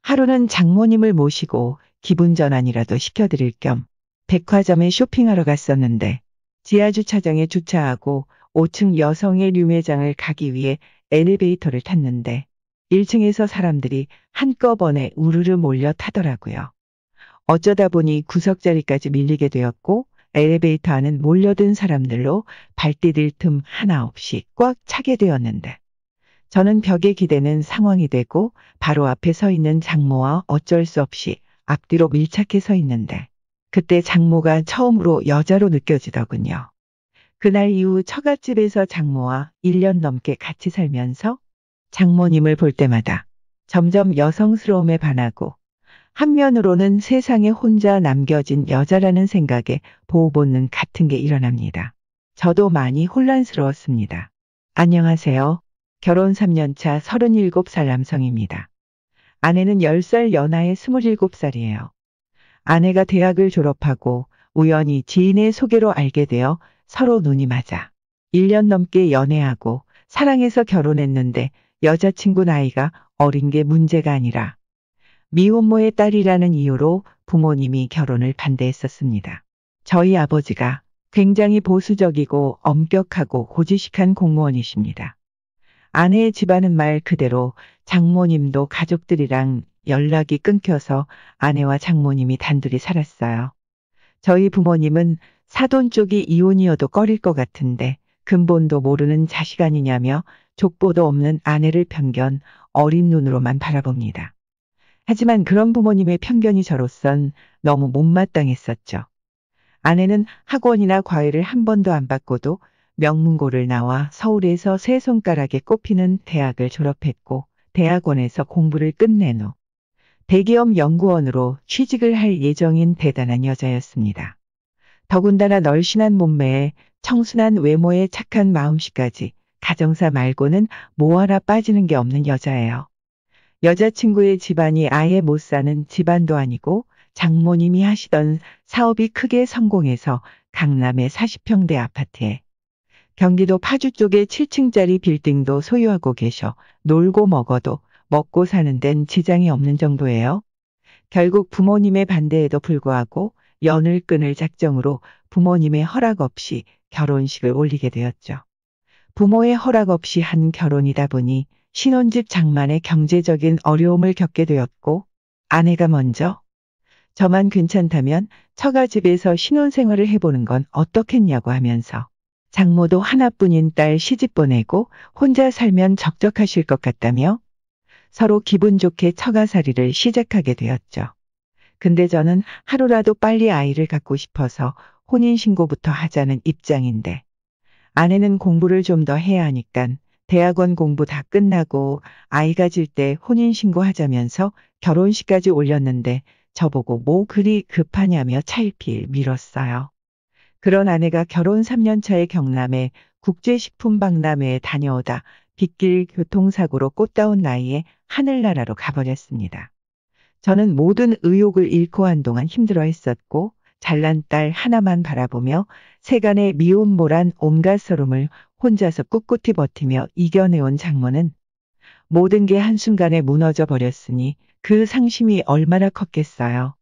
하루는 장모님을 모시고 기분 전환이라도 시켜드릴 겸 백화점에 쇼핑하러 갔었는데 지하주차장에 주차하고 5층 여성의 류매장을 가기 위해 엘리베이터를 탔는데 1층에서 사람들이 한꺼번에 우르르 몰려 타더라고요. 어쩌다 보니 구석자리까지 밀리게 되었고 엘리베이터 안은 몰려든 사람들로 발 디딜 틈 하나 없이 꽉 차게 되었는데 저는 벽에 기대는 상황이 되고 바로 앞에 서 있는 장모와 어쩔 수 없이 앞뒤로 밀착해 서 있는데 그때 장모가 처음으로 여자로 느껴지더군요. 그날 이후 처갓집에서 장모와 1년 넘게 같이 살면서 장모님을 볼 때마다 점점 여성스러움에 반하고 한면으로는 세상에 혼자 남겨진 여자라는 생각에 보호 본능 같은 게 일어납니다. 저도 많이 혼란스러웠습니다. 안녕하세요. 결혼 3년 차 37살 남성입니다. 아내는 10살 연하의 27살이에요. 아내가 대학을 졸업하고 우연히 지인의 소개로 알게 되어 서로 눈이 맞아 1년 넘게 연애하고 사랑해서 결혼했는데 여자친구 나이가 어린 게 문제가 아니라 미혼모의 딸이라는 이유로 부모님이 결혼을 반대했었습니다. 저희 아버지가 굉장히 보수적이고 엄격하고 고지식한 공무원이십니다. 아내의 집안은 말 그대로 장모님도 가족들이랑 연락이 끊겨서 아내와 장모님이 단둘이 살았어요. 저희 부모님은 사돈 쪽이 이혼이어도 꺼릴 것 같은데 근본도 모르는 자식 아니냐며 족보도 없는 아내를 편견, 어린 눈으로만 바라봅니다. 하지만 그런 부모님의 편견이 저로선 너무 못마땅했었죠. 아내는 학원이나 과외를 한 번도 안 받고도 명문고를 나와 서울에서 세 손가락에 꼽히는 대학을 졸업했고 대학원에서 공부를 끝낸 후 대기업 연구원으로 취직을 할 예정인 대단한 여자였습니다. 더군다나 널씬한 몸매에 청순한 외모에 착한 마음씨까지 가정사 말고는 뭐 하나 빠지는 게 없는 여자예요. 여자친구의 집안이 아예 못 사는 집안도 아니고 장모님이 하시던 사업이 크게 성공해서 강남의 40평대 아파트에 경기도 파주 쪽에 7층짜리 빌딩도 소유하고 계셔 놀고 먹어도 먹고 사는 데는 지장이 없는 정도예요. 결국 부모님의 반대에도 불구하고 연을 끊을 작정으로 부모님의 허락 없이 결혼식을 올리게 되었죠. 부모의 허락 없이 한 결혼이다 보니 신혼집 장만에 경제적인 어려움을 겪게 되었고 아내가 먼저 저만 괜찮다면 처가집에서 신혼생활을 해보는 건 어떻겠냐고 하면서 장모도 하나뿐인 딸 시집 보내고 혼자 살면 적적하실 것 같다며 서로 기분 좋게 처가살이를 시작하게 되었죠. 근데 저는 하루라도 빨리 아이를 갖고 싶어서 혼인신고부터 하자는 입장인데 아내는 공부를 좀 더 해야 하니까 대학원 공부 다 끝나고 아이 가질 때 혼인신고 하자면서 결혼식까지 올렸는데 저보고 뭐 그리 급하냐며 차일피일 미뤘어요. 그런 아내가 결혼 3년 차에 경남에 국제식품박람회에 다녀오다 빗길 교통사고로 꽃다운 나이에 하늘나라로 가버렸습니다. 저는 모든 의욕을 잃고 한동안 힘들어했었고 잘난 딸 하나만 바라보며 세간의 미혼모란 온갖 서름을 혼자서 꿋꿋이 버티며 이겨내온 장모는 모든 게 한순간에 무너져 버렸으니 그 상심이 얼마나 컸겠어요.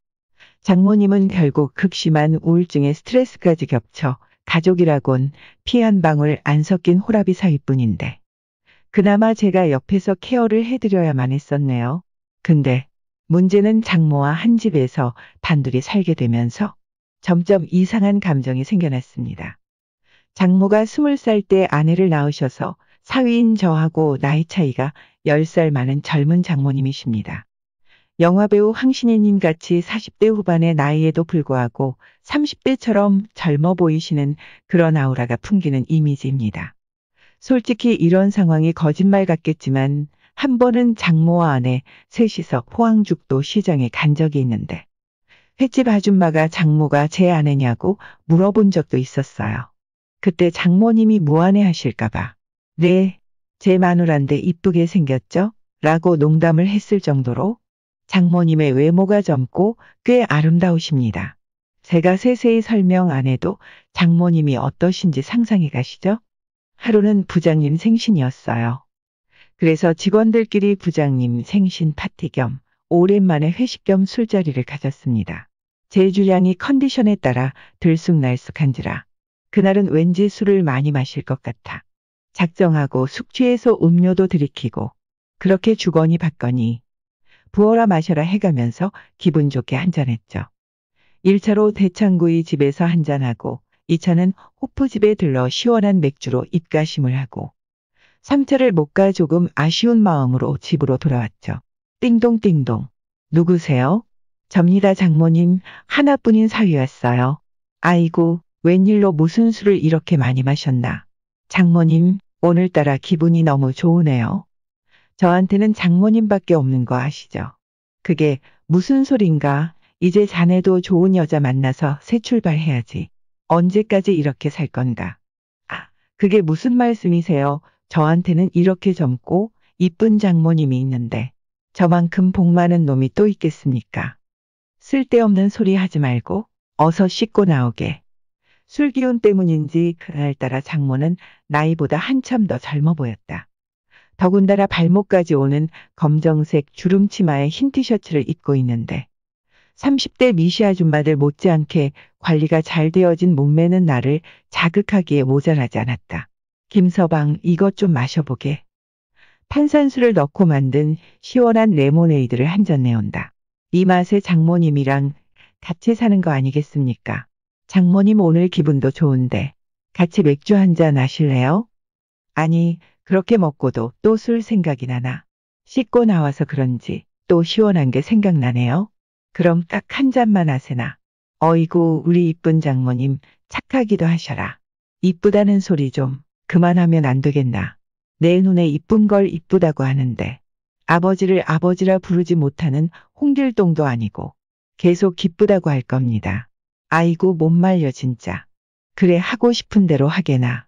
장모님은 결국 극심한 우울증에 스트레스까지 겹쳐 가족이라곤 피 한 방울 안 섞인 호라비 사위뿐인데 그나마 제가 옆에서 케어를 해드려야만 했었네요. 근데 문제는 장모와 한 집에서 단둘이 살게 되면서 점점 이상한 감정이 생겨났습니다. 장모가 20살 때 아내를 낳으셔서 사위인 저하고 나이 차이가 10살 많은 젊은 장모님이십니다. 영화배우 황신혜님 같이 40대 후반의 나이에도 불구하고 30대처럼 젊어 보이시는 그런 아우라가 풍기는 이미지입니다. 솔직히 이런 상황이 거짓말 같겠지만 한 번은 장모와 아내 셋이서 포항죽도 시장에 간 적이 있는데 횟집 아줌마가 장모가 제 아내냐고 물어본 적도 있었어요. 그때 장모님이 무안해 하실까봐 네, 제 마누라인데 이쁘게 생겼죠? 라고 농담을 했을 정도로 장모님의 외모가 젊고 꽤 아름다우십니다. 제가 세세히 설명 안 해도 장모님이 어떠신지 상상이 가시죠? 하루는 부장님 생신이었어요. 그래서 직원들끼리 부장님 생신 파티 겸 오랜만에 회식 겸 술자리를 가졌습니다. 제 주량이 컨디션에 따라 들쑥날쑥한지라 그날은 왠지 술을 많이 마실 것 같아 작정하고 숙취해소 음료도 들이키고 그렇게 주거니 받거니 부어라 마셔라 해가면서 기분 좋게 한잔했죠. 1차로 대창구이 집에서 한잔하고 2차는 호프집에 들러 시원한 맥주로 입가심을 하고 3차를 못 가 조금 아쉬운 마음으로 집으로 돌아왔죠. 띵동띵동. 누구세요? 접니다 장모님. 하나뿐인 사위 왔어요. 아이고 웬일로 무슨 술을 이렇게 많이 마셨나. 장모님 오늘따라 기분이 너무 좋으네요. 저한테는 장모님밖에 없는 거 아시죠? 그게 무슨 소린가. 이제 자네도 좋은 여자 만나서 새 출발해야지. 언제까지 이렇게 살 건가. 아, 그게 무슨 말씀이세요? 저한테는 이렇게 젊고 이쁜 장모님이 있는데 저만큼 복 많은 놈이 또 있겠습니까? 쓸데없는 소리 하지 말고 어서 씻고 나오게. 술 기운 때문인지 그날따라 장모는 나이보다 한참 더 젊어 보였다. 더군다나 발목까지 오는 검정색 주름 치마에 흰 티셔츠를 입고 있는데 30대 미시 아줌마들 못지않게 관리가 잘 되어진 몸매는 나를 자극하기에 모자라지 않았다. 김서방 이것 좀 마셔보게. 탄산수를 넣고 만든 시원한 레모네이드를 한 잔 내온다. 이 맛에 장모님이랑 같이 사는 거 아니겠습니까? 장모님 오늘 기분도 좋은데 같이 맥주 한 잔 하실래요? 아니 그렇게 먹고도 또 술 생각이 나나. 씻고 나와서 그런지 또 시원한 게 생각나네요. 그럼 딱 한 잔만 하세나. 어이구 우리 이쁜 장모님 착하기도 하셔라. 이쁘다는 소리 좀 그만하면 안 되겠나. 내 눈에 이쁜 걸 이쁘다고 하는데 아버지를 아버지라 부르지 못하는 홍길동도 아니고 계속 기쁘다고 할 겁니다. 아이고 못 말려 진짜. 그래 하고 싶은 대로 하게나.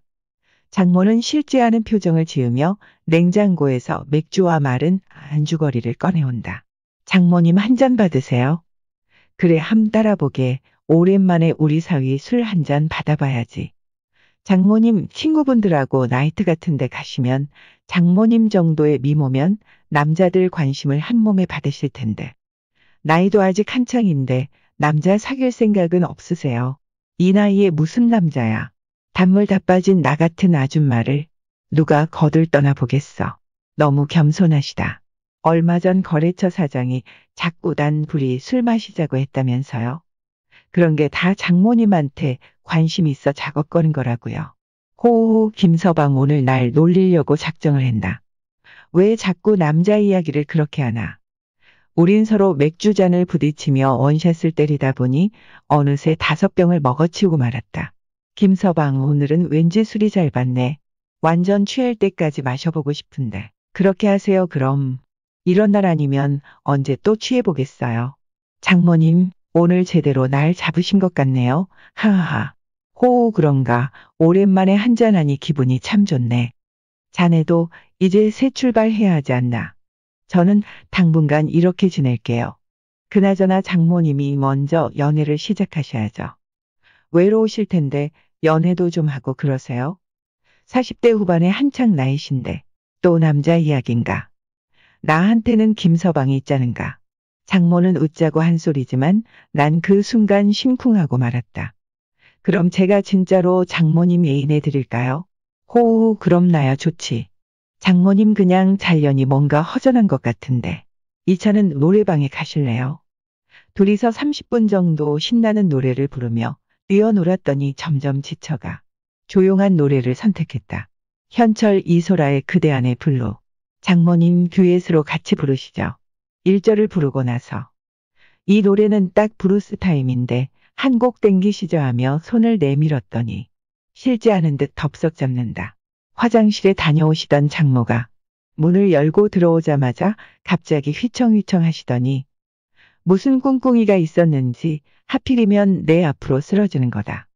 장모는 싫지 않은 표정을 지으며 냉장고에서 맥주와 마른 안주거리를 꺼내온다. 장모님 한 잔 받으세요. 그래 함 따라보게. 오랜만에 우리 사위 술 한 잔 받아봐야지. 장모님 친구분들하고 나이트 같은 데 가시면 장모님 정도의 미모면 남자들 관심을 한 몸에 받으실 텐데. 나이도 아직 한창인데 남자 사귈 생각은 없으세요? 이 나이에 무슨 남자야. 단물 다 빠진 나 같은 아줌마를 누가 거들 떠나 보겠어. 너무 겸손하시다. 얼마 전 거래처 사장이 자꾸 단 둘이 술 마시자고 했다면서요. 그런 게 다 장모님한테 관심 있어 작업거린 거라고요. 호호 김서방 오늘 날 놀리려고 작정을 했나. 왜 자꾸 남자 이야기를 그렇게 하나. 우린 서로 맥주잔을 부딪히며 원샷을 때리다 보니 어느새 5병을 먹어치우고 말았다. 김서방 오늘은 왠지 술이 잘 받네. 완전 취할 때까지 마셔보고 싶은데. 그렇게 하세요 그럼. 이런 날 아니면 언제 또 취해보겠어요. 장모님 오늘 제대로 날 잡으신 것 같네요. 하하하. 호호 그런가. 오랜만에 한잔하니 기분이 참 좋네. 자네도 이제 새 출발해야 하지 않나. 저는 당분간 이렇게 지낼게요. 그나저나 장모님이 먼저 연애를 시작하셔야죠. 외로우실 텐데 연애도 좀 하고 그러세요. 40대 후반에 한창 나이신데 또 남자 이야기인가. 나한테는 김서방이 있자는가. 장모는 웃자고 한 소리지만 난 그 순간 심쿵하고 말았다. 그럼 제가 진짜로 장모님 애인해 드릴까요? 호우 그럼 나야 좋지. 장모님 그냥 잘려니 뭔가 허전한 것 같은데. 이 차는 노래방에 가실래요? 둘이서 30분 정도 신나는 노래를 부르며 뛰어놀았더니 점점 지쳐가 조용한 노래를 선택했다. 현철 이소라의 그대 안의 블루. 장모님 듀엣으로 같이 부르시죠. 1절을 부르고 나서 이 노래는 딱 브루스 타임인데 한 곡 땡기시죠 하며 손을 내밀었더니 실지 않은 듯 덥석 잡는다. 화장실에 다녀오시던 장모가 문을 열고 들어오자마자 갑자기 휘청휘청 하시더니 무슨 꿍꿍이가 있었는지 하필이면 내 앞으로 쓰러지는 거다.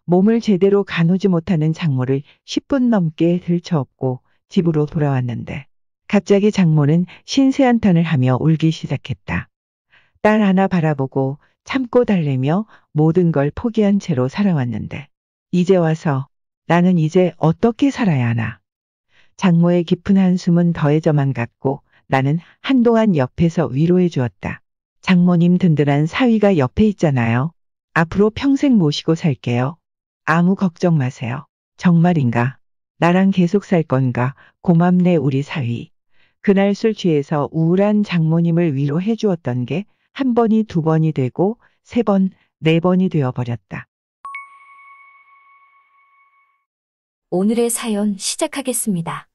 몸을 제대로 가누지 못하는 장모를 10분 넘게 들쳐업고 집으로 돌아왔는데 갑자기 장모는 신세한탄을 하며 울기 시작했다. 딸 하나 바라보고 참고 달래며 모든 걸 포기한 채로 살아왔는데 이제 와서 나는 이제 어떻게 살아야 하나. 장모의 깊은 한숨은 더해져만 갔고 나는 한동안 옆에서 위로해 주었다. 장모님 든든한 사위가 옆에 있잖아요. 앞으로 평생 모시고 살게요. 아무 걱정 마세요. 정말인가? 나랑 계속 살 건가? 고맙네 우리 사위. 그날 술 취해서 우울한 장모님을 위로해 주었던 게 한 번이 두 번이 되고 세 번, 네 번이 되어버렸다. 오늘의 사연 시작하겠습니다.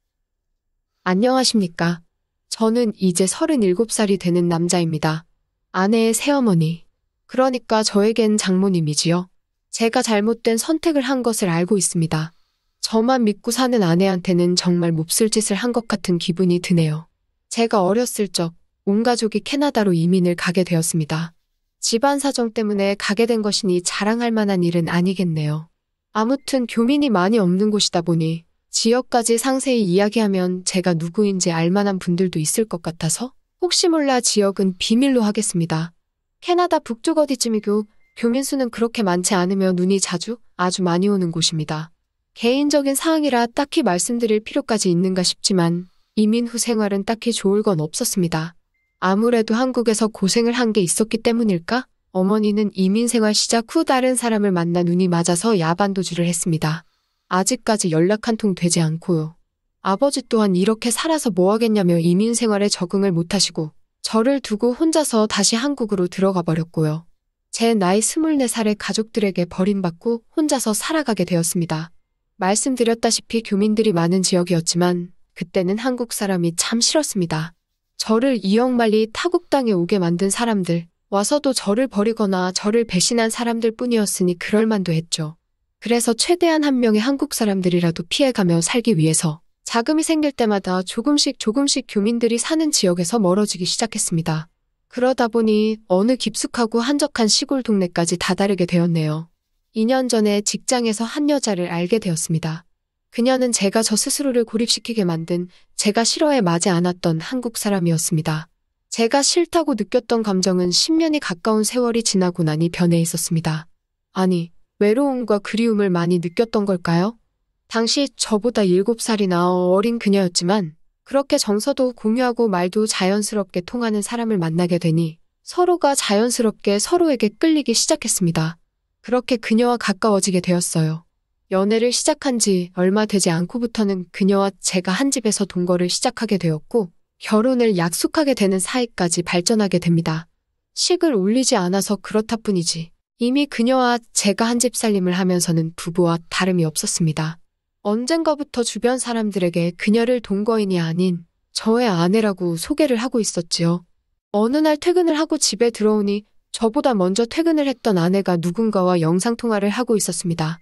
안녕하십니까. 저는 이제 37살이 되는 남자입니다. 아내의 새어머니. 그러니까 저에겐 장모님이지요. 제가 잘못된 선택을 한 것을 알고 있습니다. 저만 믿고 사는 아내한테는 정말 몹쓸 짓을 한 것 같은 기분이 드네요. 제가 어렸을 적 온 가족이 캐나다로 이민을 가게 되었습니다. 집안 사정 때문에 가게 된 것이니 자랑할 만한 일은 아니겠네요. 아무튼 교민이 많이 없는 곳이다 보니 지역까지 상세히 이야기하면 제가 누구인지 알 만한 분들도 있을 것 같아서 혹시 몰라 지역은 비밀로 하겠습니다. 캐나다 북쪽 어디쯤이고 교민 수는 그렇게 많지 않으며 눈이 아주 많이 오는 곳입니다. 개인적인 사항이라 딱히 말씀드릴 필요까지 있는가 싶지만 이민 후 생활은 딱히 좋을 건 없었습니다. 아무래도 한국에서 고생을 한 게 있었기 때문일까? 어머니는 이민 생활 시작 후 다른 사람을 만나 눈이 맞아서 야반도주를 했습니다. 아직까지 연락 한 통 되지 않고요. 아버지 또한 이렇게 살아서 뭐 하겠냐며 이민 생활에 적응을 못하시고 저를 두고 혼자서 다시 한국으로 들어가 버렸고요. 제 나이 24살에 가족들에게 버림받고 혼자서 살아가게 되었습니다. 말씀드렸다시피 교민들이 많은 지역이었지만 그때는 한국 사람이 참 싫었습니다. 저를 이역말리 타국 땅에 오게 만든 사람들, 와서도 저를 버리거나 저를 배신한 사람들 뿐이었으니 그럴 만도 했죠. 그래서 최대한 한 명의 한국 사람들이라도 피해가며 살기 위해서 자금이 생길 때마다 조금씩 교민들이 사는 지역에서 멀어지기 시작했습니다. 그러다 보니 어느 깊숙하고 한적한 시골 동네까지 다다르게 되었네요. 2년 전에 직장에서 한 여자를 알게 되었습니다. 그녀는 제가 저 스스로를 고립시키게 만든 제가 싫어해 마지 않았던 한국 사람이었습니다. 제가 싫다고 느꼈던 감정은 10년이 가까운 세월이 지나고 나니 변해 있었습니다. 아니, 외로움과 그리움을 많이 느꼈던 걸까요? 당시 저보다 7살이나 어린 그녀였지만 그렇게 정서도 공유하고 말도 자연스럽게 통하는 사람을 만나게 되니 서로가 자연스럽게 서로에게 끌리기 시작했습니다. 그렇게 그녀와 가까워지게 되었어요. 연애를 시작한 지 얼마 되지 않고부터는 그녀와 제가 한 집에서 동거를 시작하게 되었고 결혼을 약속하게 되는 사이까지 발전하게 됩니다. 식을 올리지 않아서 그렇다 뿐이지 이미 그녀와 제가 한 집 살림을 하면서는 부부와 다름이 없었습니다. 언젠가부터 주변 사람들에게 그녀를 동거인이 아닌 저의 아내라고 소개를 하고 있었지요. 어느 날 퇴근을 하고 집에 들어오니 저보다 먼저 퇴근을 했던 아내가 누군가와 영상통화를 하고 있었습니다.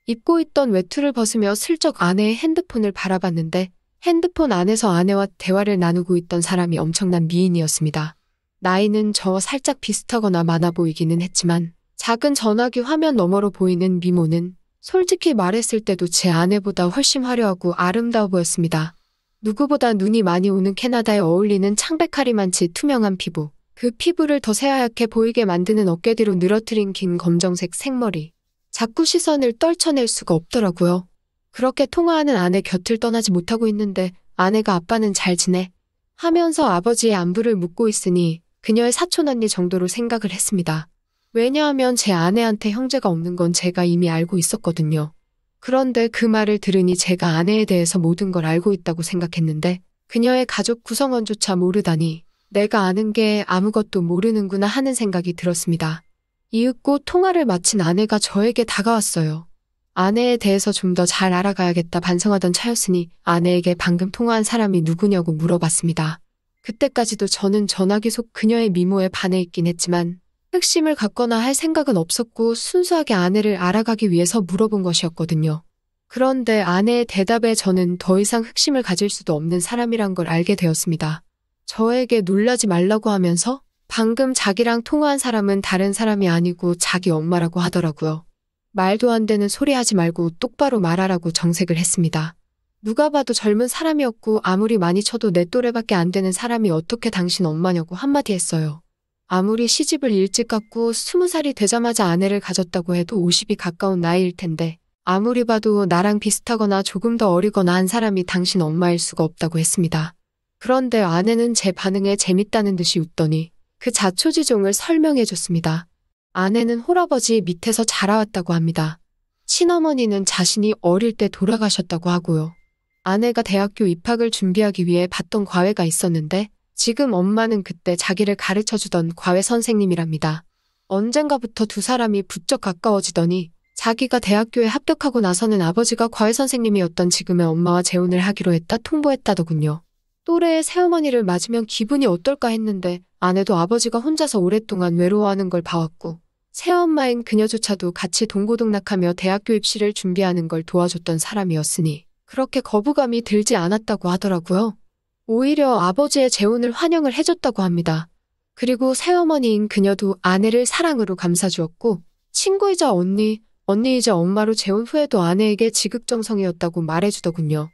입고 있던 외투를 벗으며 슬쩍 아내의 핸드폰을 바라봤는데 핸드폰 안에서 아내와 대화를 나누고 있던 사람이 엄청난 미인이었습니다. 나이는 저와 살짝 비슷하거나 많아 보이기는 했지만 작은 전화기 화면 너머로 보이는 미모는 솔직히 말했을 때도 제 아내보다 훨씬 화려하고 아름다워 보였습니다. 누구보다 눈이 많이 오는 캐나다에 어울리는 창백하리만치 투명한 피부, 그 피부를 더 새하얗게 보이게 만드는 어깨 뒤로 늘어뜨린 긴 검정색 생머리. 자꾸 시선을 떨쳐낼 수가 없더라고요. 그렇게 통화하는 아내 곁을 떠나지 못하고 있는데 아내가 아빠는 잘 지내? 하면서 아버지의 안부를 묻고 있으니 그녀의 사촌 언니 정도로 생각을 했습니다. 왜냐하면 제 아내한테 형제가 없는 건 제가 이미 알고 있었거든요. 그런데 그 말을 들으니 제가 아내에 대해서 모든 걸 알고 있다고 생각했는데 그녀의 가족 구성원조차 모르다니 내가 아는 게 아무것도 모르는구나 하는 생각이 들었습니다. 이윽고 통화를 마친 아내가 저에게 다가왔어요. 아내에 대해서 좀 더 잘 알아가야겠다 반성하던 차였으니 아내에게 방금 통화한 사람이 누구냐고 물어봤습니다. 그때까지도 저는 전화기 속 그녀의 미모에 반해 있긴 했지만 흑심을 갖거나 할 생각은 없었고 순수하게 아내를 알아가기 위해서 물어본 것이었거든요. 그런데 아내의 대답에 저는 더 이상 흑심을 가질 수도 없는 사람이란 걸 알게 되었습니다. 저에게 놀라지 말라고 하면서 방금 자기랑 통화한 사람은 다른 사람이 아니고 자기 엄마라고 하더라고요. 말도 안 되는 소리 하지 말고 똑바로 말하라고 정색을 했습니다. 누가 봐도 젊은 사람이었고 아무리 많이 쳐도 내 또래밖에 안 되는 사람이 어떻게 당신 엄마냐고 한마디 했어요. 아무리 시집을 일찍 갔고 20살이 되자마자 아내를 가졌다고 해도 50이 가까운 나이일 텐데 아무리 봐도 나랑 비슷하거나 조금 더 어리거나 한 사람이 당신 엄마일 수가 없다고 했습니다. 그런데 아내는 제 반응에 재밌다는 듯이 웃더니 그 자초지종을 설명해 줬습니다. 아내는 홀아버지 밑에서 자라왔다고 합니다. 친어머니는 자신이 어릴 때 돌아가셨다고 하고요. 아내가 대학교 입학을 준비하기 위해 봤던 과외가 있었는데 지금 엄마는 그때 자기를 가르쳐주던 과외 선생님이랍니다. 언젠가부터 두 사람이 부쩍 가까워지더니 자기가 대학교에 합격하고 나서는 아버지가 과외 선생님이었던 지금의 엄마와 재혼을 하기로 했다 통보했다더군요. 또래의 새어머니를 맞으면 기분이 어떨까 했는데 아내도 아버지가 혼자서 오랫동안 외로워하는 걸 봐왔고 새엄마인 그녀조차도 같이 동고동락하며 대학교 입시를 준비하는 걸 도와줬던 사람이었으니 그렇게 거부감이 들지 않았다고 하더라고요. 오히려 아버지의 재혼을 환영을 해줬다고 합니다. 그리고 새어머니인 그녀도 아내를 사랑으로 감싸주었고 친구이자 언니이자 엄마로 재혼 후에도 아내에게 지극정성이었다고 말해주더군요.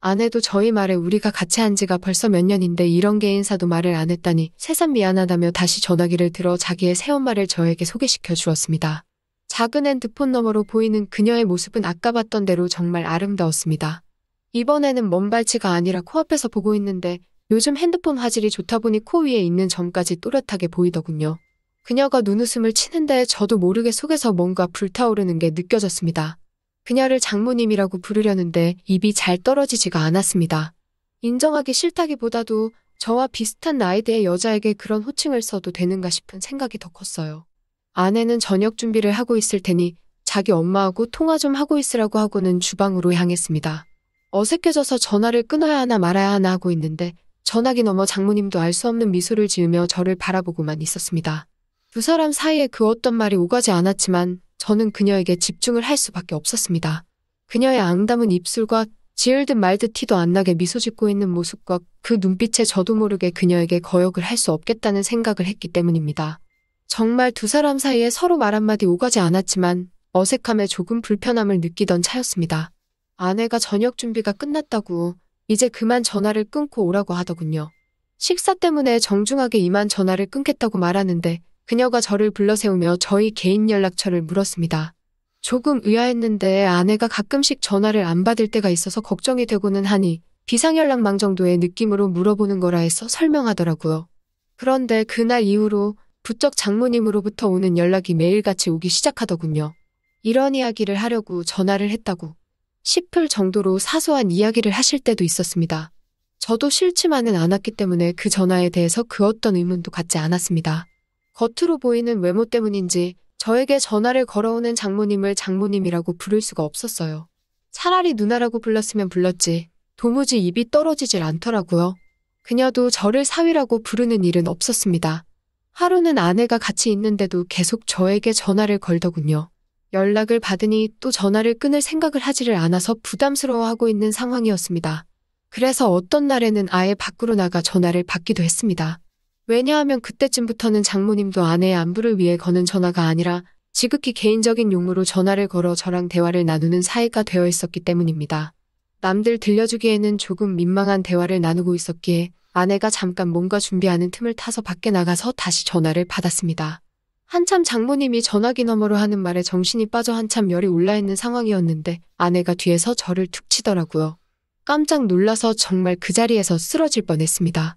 아내도 저희 말에 우리가 같이 한 지가 벌써 몇 년인데 이런 개인사도 말을 안 했다니 새삼 미안하다며 다시 전화기를 들어 자기의 새엄마를 저에게 소개시켜 주었습니다. 작은 핸드폰 너머로 보이는 그녀의 모습은 아까 봤던 대로 정말 아름다웠습니다. 이번에는 먼발치가 아니라 코앞에서 보고 있는데 요즘 핸드폰 화질이 좋다 보니 코 위에 있는 점까지 또렷하게 보이더군요. 그녀가 눈웃음을 치는데 저도 모르게 속에서 뭔가 불타오르는 게 느껴졌습니다. 그녀를 장모님이라고 부르려는데 입이 잘 떨어지지가 않았습니다. 인정하기 싫다기보다도 저와 비슷한 나이대의 여자에게 그런 호칭을 써도 되는가 싶은 생각이 더 컸어요. 아내는 저녁 준비를 하고 있을 테니 자기 엄마하고 통화 좀 하고 있으라고 하고는 주방으로 향했습니다. 어색해져서 전화를 끊어야 하나 말아야 하나 하고 있는데 전화기 너머 장모님도 알 수 없는 미소를 지으며 저를 바라보고만 있었습니다. 두 사람 사이에 그 어떤 말이 오가지 않았지만 저는 그녀에게 집중을 할 수밖에 없었습니다. 그녀의 앙담은 입술과 지을듯 말듯 티도 안 나게 미소 짓고 있는 모습과 그 눈빛에 저도 모르게 그녀에게 거역을 할 수 없겠다는 생각을 했기 때문입니다. 정말 두 사람 사이에 서로 말 한마디 오가지 않았지만 어색함에 조금 불편함을 느끼던 차였습니다. 아내가 저녁 준비가 끝났다고 이제 그만 전화를 끊고 오라고 하더군요. 식사 때문에 정중하게 이만 전화를 끊겠다고 말하는데 그녀가 저를 불러세우며 저희 개인 연락처를 물었습니다. 조금 의아했는데 아내가 가끔씩 전화를 안 받을 때가 있어서 걱정이 되고는 하니 비상연락망 정도의 느낌으로 물어보는 거라 해서 설명하더라고요. 그런데 그날 이후로 부쩍 장모님으로부터 오는 연락이 매일같이 오기 시작하더군요. 이런 이야기를 하려고 전화를 했다고 싶을 정도로 사소한 이야기를 하실 때도 있었습니다. 저도 싫지만은 않았기 때문에 그 전화에 대해서 그 어떤 의문도 갖지 않았습니다. 겉으로 보이는 외모 때문인지 저에게 전화를 걸어오는 장모님을 장모님이라고 부를 수가 없었어요. 차라리 누나라고 불렀으면 불렀지 도무지 입이 떨어지질 않더라고요. 그녀도 저를 사위라고 부르는 일은 없었습니다. 하루는 아내가 같이 있는데도 계속 저에게 전화를 걸더군요. 연락을 받으니 또 전화를 끊을 생각을 하지를 않아서 부담스러워하고 있는 상황이었습니다. 그래서 어떤 날에는 아예 밖으로 나가 전화를 받기도 했습니다. 왜냐하면 그때쯤부터는 장모님도 아내의 안부를 위해 거는 전화가 아니라 지극히 개인적인 용무로 전화를 걸어 저랑 대화를 나누는 사이가 되어 있었기 때문입니다. 남들 들려주기에는 조금 민망한 대화를 나누고 있었기에 아내가 잠깐 뭔가 준비하는 틈을 타서 밖에 나가서 다시 전화를 받았습니다. 한참 장모님이 전화기 너머로 하는 말에 정신이 빠져 한참 열이 올라 있는 상황이었는데 아내가 뒤에서 저를 툭 치더라고요. 깜짝 놀라서 정말 그 자리에서 쓰러질 뻔했습니다.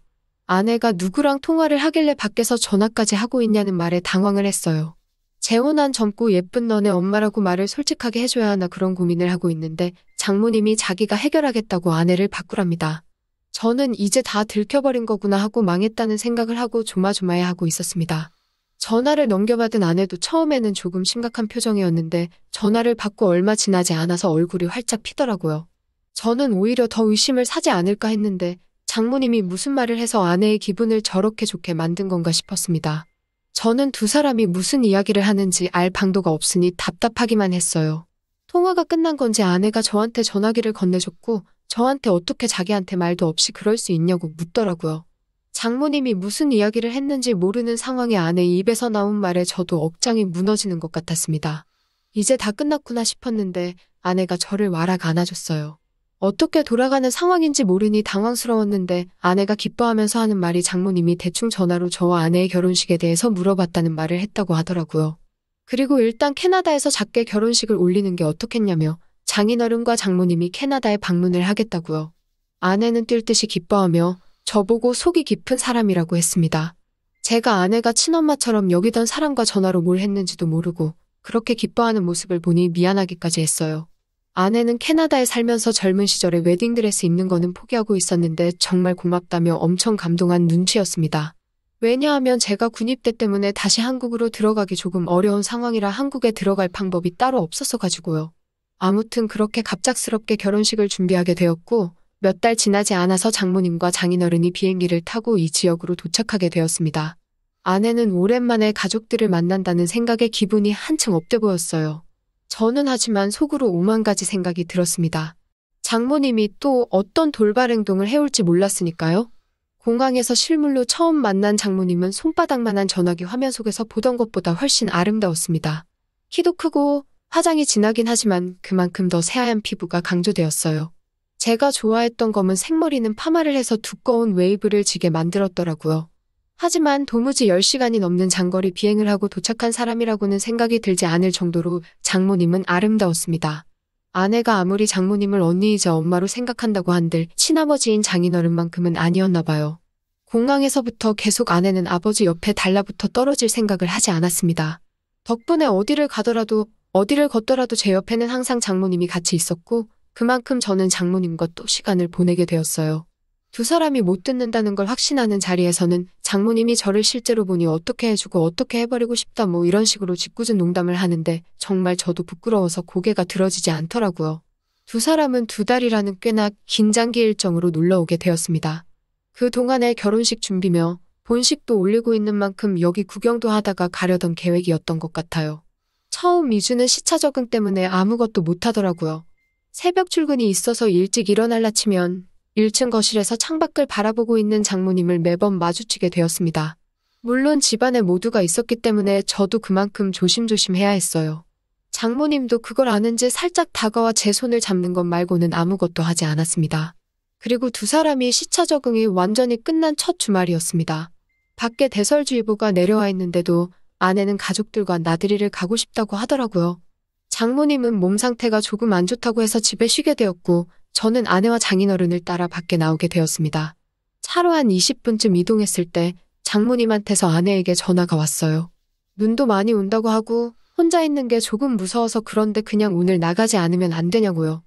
아내가 누구랑 통화를 하길래 밖에서 전화까지 하고 있냐는 말에 당황을 했어요. 재혼한 젊고 예쁜 너네 엄마라고 말을 솔직하게 해줘야 하나 그런 고민을 하고 있는데 장모님이 자기가 해결하겠다고 아내를 바꾸랍니다. 저는 이제 다 들켜버린 거구나 하고 망했다는 생각을 하고 조마조마해하고 있었습니다. 전화를 넘겨받은 아내도 처음에는 조금 심각한 표정이었는데 전화를 받고 얼마 지나지 않아서 얼굴이 활짝 피더라고요. 저는 오히려 더 의심을 사지 않을까 했는데 장모님이 무슨 말을 해서 아내의 기분을 저렇게 좋게 만든 건가 싶었습니다. 저는 두 사람이 무슨 이야기를 하는지 알 방도가 없으니 답답하기만 했어요. 통화가 끝난 건지 아내가 저한테 전화기를 건네줬고 저한테 어떻게 자기한테 말도 없이 그럴 수 있냐고 묻더라고요. 장모님이 무슨 이야기를 했는지 모르는 상황에 아내 입에서 나온 말에 저도 억장이 무너지는 것 같았습니다. 이제 다 끝났구나 싶었는데 아내가 저를 와락 안아줬어요. 어떻게 돌아가는 상황인지 모르니 당황스러웠는데 아내가 기뻐하면서 하는 말이 장모님이 대충 전화로 저와 아내의 결혼식에 대해서 물어봤다는 말을 했다고 하더라고요. 그리고 일단 캐나다에서 작게 결혼식을 올리는 게 어떻겠냐며 장인어른과 장모님이 캐나다에 방문을 하겠다고요. 아내는 뛸 듯이 기뻐하며 저보고 속이 깊은 사람이라고 했습니다. 제가 아내가 친엄마처럼 여기던 사람과 전화로 뭘 했는지도 모르고 그렇게 기뻐하는 모습을 보니 미안하기까지 했어요. 아내는 캐나다에 살면서 젊은 시절에 웨딩드레스 입는 거는 포기하고 있었는데 정말 고맙다며 엄청 감동한 눈치였습니다. 왜냐하면 제가 군입대 때문에 다시 한국으로 들어가기 조금 어려운 상황이라 한국에 들어갈 방법이 따로 없었어가지고요. 아무튼 그렇게 갑작스럽게 결혼식을 준비하게 되었고 몇 달 지나지 않아서 장모님과 장인어른이 비행기를 타고 이 지역으로 도착하게 되었습니다. 아내는 오랜만에 가족들을 만난다는 생각에 기분이 한층 업돼 보였어요. 저는 하지만 속으로 오만 가지 생각이 들었습니다. 장모님이 또 어떤 돌발 행동을 해올지 몰랐으니까요. 공항에서 실물로 처음 만난 장모님은 손바닥만한 전화기 화면 속에서 보던 것보다 훨씬 아름다웠습니다. 키도 크고 화장이 진하긴 하지만 그만큼 더 새하얀 피부가 강조되었어요. 제가 좋아했던 검은 생머리는 파마를 해서 두꺼운 웨이브를 지게 만들었더라고요. 하지만 도무지 10시간이 넘는 장거리 비행을 하고 도착한 사람이라고는 생각이 들지 않을 정도로 장모님은 아름다웠습니다. 아내가 아무리 장모님을 언니이자 엄마로 생각한다고 한들 친아버지인 장인어른만큼은 아니었나 봐요. 공항에서부터 계속 아내는 아버지 옆에 달라붙어 떨어질 생각을 하지 않았습니다. 덕분에 어디를 가더라도 어디를 걷더라도 제 옆에는 항상 장모님이 같이 있었고 그만큼 저는 장모님과 또 시간을 보내게 되었어요. 두 사람이 못 듣는다는 걸 확신하는 자리에서는 장모님이 저를 실제로 보니 어떻게 해주고 어떻게 해버리고 싶다 뭐 이런 식으로 짓궂은 농담을 하는데 정말 저도 부끄러워서 고개가 들어지지 않더라고요. 두 사람은 2달이라는 꽤나 긴 장기 일정으로 놀러오게 되었습니다. 그동안에 결혼식 준비며 본식도 올리고 있는 만큼 여기 구경도 하다가 가려던 계획이었던 것 같아요. 처음 2주는 시차 적응 때문에 아무것도 못하더라고요. 새벽 출근이 있어서 일찍 일어날라 치면 1층 거실에서 창밖을 바라보고 있는 장모님을 매번 마주치게 되었습니다. 물론 집안에 모두가 있었기 때문에 저도 그만큼 조심조심 해야 했어요. 장모님도 그걸 아는지 살짝 다가와 제 손을 잡는 것 말고는 아무것도 하지 않았습니다. 그리고 두 사람이 시차 적응이 완전히 끝난 첫 주말이었습니다. 밖에 대설주의보가 내려와 있는데도 아내는 가족들과 나들이를 가고 싶다고 하더라고요. 장모님은 몸 상태가 조금 안 좋다고 해서 집에 쉬게 되었고 저는 아내와 장인어른을 따라 밖에 나오게 되었습니다. 차로 한 20분쯤 이동했을 때 장모님한테서 아내에게 전화가 왔어요. 눈도 많이 온다고 하고 혼자 있는 게 조금 무서워서 그런데 그냥 오늘 나가지 않으면 안 되냐고요.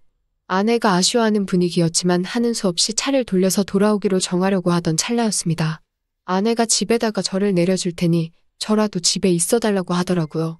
아내가 아쉬워하는 분위기였지만 하는 수 없이 차를 돌려서 돌아오기로 정하려고 하던 찰나였습니다. 아내가 집에다가 저를 내려줄 테니 저라도 집에 있어달라고 하더라고요.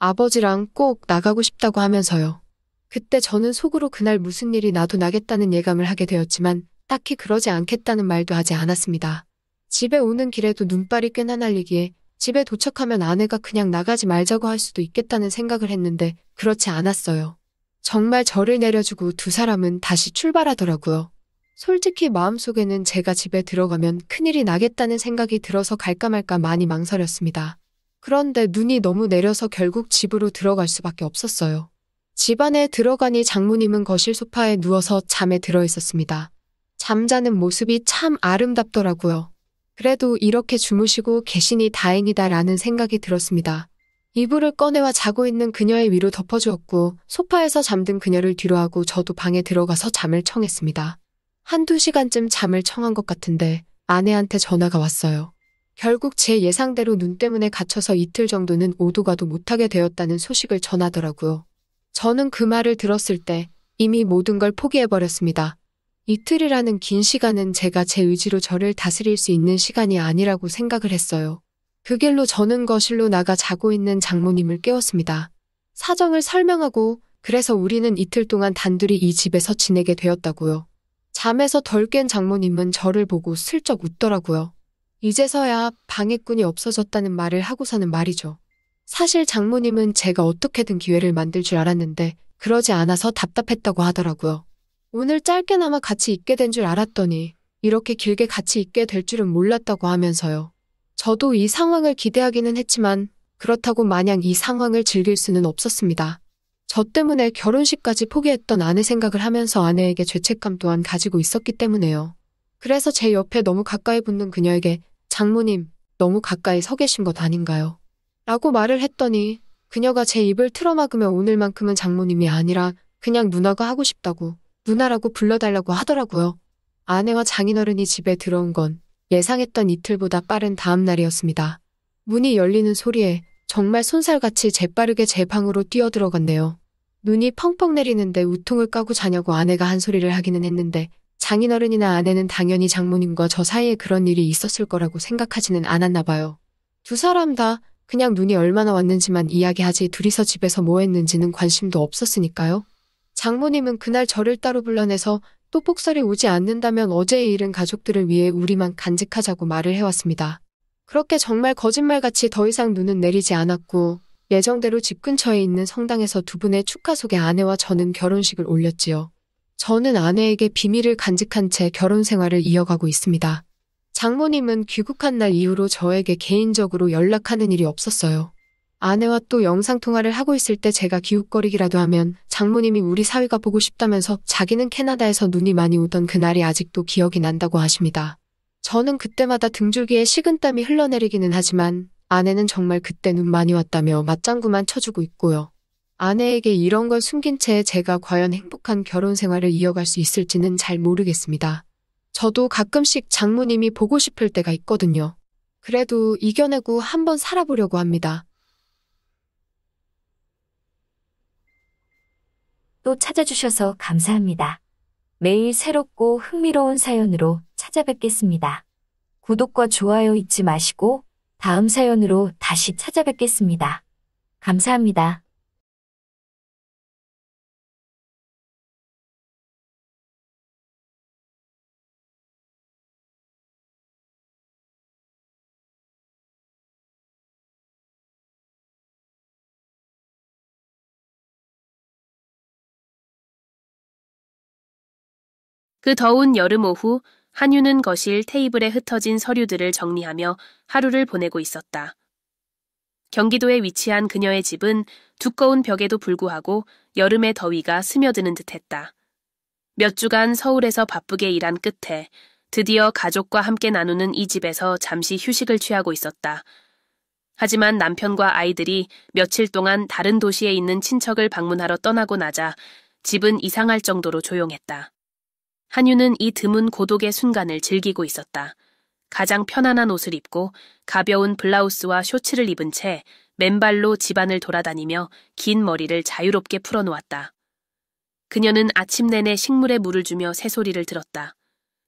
아버지랑 꼭 나가고 싶다고 하면서요. 그때 저는 속으로 그날 무슨 일이 나도 나겠다는 예감을 하게 되었지만 딱히 그러지 않겠다는 말도 하지 않았습니다. 집에 오는 길에도 눈발이 꽤나 날리기에 집에 도착하면 아내가 그냥 나가지 말자고 할 수도 있겠다는 생각을 했는데 그렇지 않았어요. 정말 저를 내려주고 두 사람은 다시 출발하더라고요. 솔직히 마음속에는 제가 집에 들어가면 큰일이 나겠다는 생각이 들어서 갈까 말까 많이 망설였습니다. 그런데 눈이 너무 내려서 결국 집으로 들어갈 수밖에 없었어요. 집 안에 들어가니 장모님은 거실 소파에 누워서 잠에 들어 있었습니다. 잠자는 모습이 참 아름답더라고요. 그래도 이렇게 주무시고 계시니 다행이다라는 생각이 들었습니다. 이불을 꺼내와 자고 있는 그녀의 위로 덮어주었고 소파에서 잠든 그녀를 뒤로하고 저도 방에 들어가서 잠을 청했습니다. 1~2시간쯤 잠을 청한 것 같은데 아내한테 전화가 왔어요. 결국 제 예상대로 눈 때문에 갇혀서 이틀 정도는 오도 가도 못하게 되었다는 소식을 전하더라고요. 저는 그 말을 들었을 때 이미 모든 걸 포기해버렸습니다. 이틀이라는 긴 시간은 제가 제 의지로 저를 다스릴 수 있는 시간이 아니라고 생각을 했어요. 그 길로 저는 거실로 나가 자고 있는 장모님을 깨웠습니다. 사정을 설명하고 그래서 우리는 이틀 동안 단둘이 이 집에서 지내게 되었다고요. 잠에서 덜 깬 장모님은 저를 보고 슬쩍 웃더라고요. 이제서야 방해꾼이 없어졌다는 말을 하고서는 말이죠. 사실 장모님은 제가 어떻게든 기회를 만들 줄 알았는데 그러지 않아서 답답했다고 하더라고요. 오늘 짧게나마 같이 있게 된 줄 알았더니 이렇게 길게 같이 있게 될 줄은 몰랐다고 하면서요. 저도 이 상황을 기대하기는 했지만 그렇다고 마냥 이 상황을 즐길 수는 없었습니다. 저 때문에 결혼식까지 포기했던 아내 생각을 하면서 아내에게 죄책감 또한 가지고 있었기 때문에요. 그래서 제 옆에 너무 가까이 붙는 그녀에게 장모님, 너무 가까이 서 계신 것 아닌가요? 라고 말을 했더니 그녀가 제 입을 틀어막으며 오늘만큼은 장모님이 아니라 그냥 누나가 하고 싶다고 누나라고 불러달라고 하더라고요. 아내와 장인어른이 집에 들어온 건 예상했던 이틀보다 빠른 다음 날이었습니다. 문이 열리는 소리에 정말 쏜살같이 재빠르게 제 방으로 뛰어들어갔네요. 눈이 펑펑 내리는데 우통을 까고 자냐고 아내가 한 소리를 하기는 했는데 장인어른이나 아내는 당연히 장모님과 저 사이에 그런 일이 있었을 거라고 생각하지는 않았나 봐요. 두 사람 다 그냥 눈이 얼마나 왔는지만 이야기하지 둘이서 집에서 뭐 했는지는 관심도 없었으니까요. 장모님은 그날 저를 따로 불러내서 또 폭설이 오지 않는다면 어제의 일은 가족들을 위해 우리만 간직하자고 말을 해왔습니다. 그렇게 정말 거짓말같이 더 이상 눈은 내리지 않았고 예정대로 집 근처에 있는 성당에서 두 분의 축하 속에 아내와 저는 결혼식을 올렸지요. 저는 아내에게 비밀을 간직한 채 결혼 생활을 이어가고 있습니다. 장모님은 귀국한 날 이후로 저에게 개인적으로 연락하는 일이 없었어요. 아내와 또 영상통화를 하고 있을 때 제가 기웃거리기라도 하면 장모님이 우리 사위가 보고 싶다면서 자기는 캐나다에서 눈이 많이 오던 그날이 아직도 기억이 난다고 하십니다. 저는 그때마다 등줄기에 식은땀이 흘러내리기는 하지만 아내는 정말 그때 눈 많이 왔다며 맞장구만 쳐주고 있고요. 아내에게 이런 걸 숨긴 채 제가 과연 행복한 결혼 생활을 이어갈 수 있을지는 잘 모르겠습니다. 저도 가끔씩 장모님이 보고 싶을 때가 있거든요. 그래도 이겨내고 한번 살아보려고 합니다. 또 찾아주셔서 감사합니다. 매일 새롭고 흥미로운 사연으로 찾아뵙겠습니다. 구독과 좋아요 잊지 마시고 다음 사연으로 다시 찾아뵙겠습니다. 감사합니다. 그 더운 여름 오후 한유는 거실 테이블에 흩어진 서류들을 정리하며 하루를 보내고 있었다. 경기도에 위치한 그녀의 집은 두꺼운 벽에도 불구하고 여름의 더위가 스며드는 듯했다. 몇 주간 서울에서 바쁘게 일한 끝에 드디어 가족과 함께 나누는 이 집에서 잠시 휴식을 취하고 있었다. 하지만 남편과 아이들이 며칠 동안 다른 도시에 있는 친척을 방문하러 떠나고 나자 집은 이상할 정도로 조용했다. 한유는 이 드문 고독의 순간을 즐기고 있었다. 가장 편안한 옷을 입고 가벼운 블라우스와 쇼츠를 입은 채 맨발로 집안을 돌아다니며 긴 머리를 자유롭게 풀어놓았다. 그녀는 아침 내내 식물에 물을 주며 새소리를 들었다.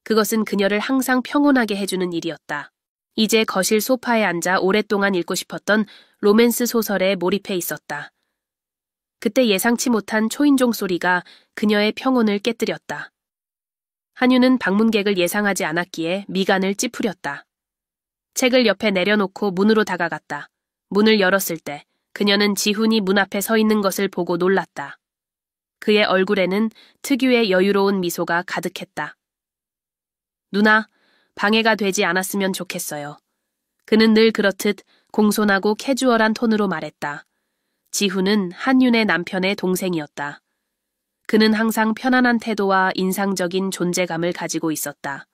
그것은 그녀를 항상 평온하게 해주는 일이었다. 이제 거실 소파에 앉아 오랫동안 읽고 싶었던 로맨스 소설에 몰입해 있었다. 그때 예상치 못한 초인종 소리가 그녀의 평온을 깨뜨렸다. 한유는 방문객을 예상하지 않았기에 미간을 찌푸렸다. 책을 옆에 내려놓고 문으로 다가갔다. 문을 열었을 때 그녀는 지훈이 문 앞에 서 있는 것을 보고 놀랐다. 그의 얼굴에는 특유의 여유로운 미소가 가득했다. 누나, 방해가 되지 않았으면 좋겠어요. 그는 늘 그렇듯 공손하고 캐주얼한 톤으로 말했다. 지훈은 한윤의 남편의 동생이었다. 그는 항상 편안한 태도와 인상적인 존재감을 가지고 있었다.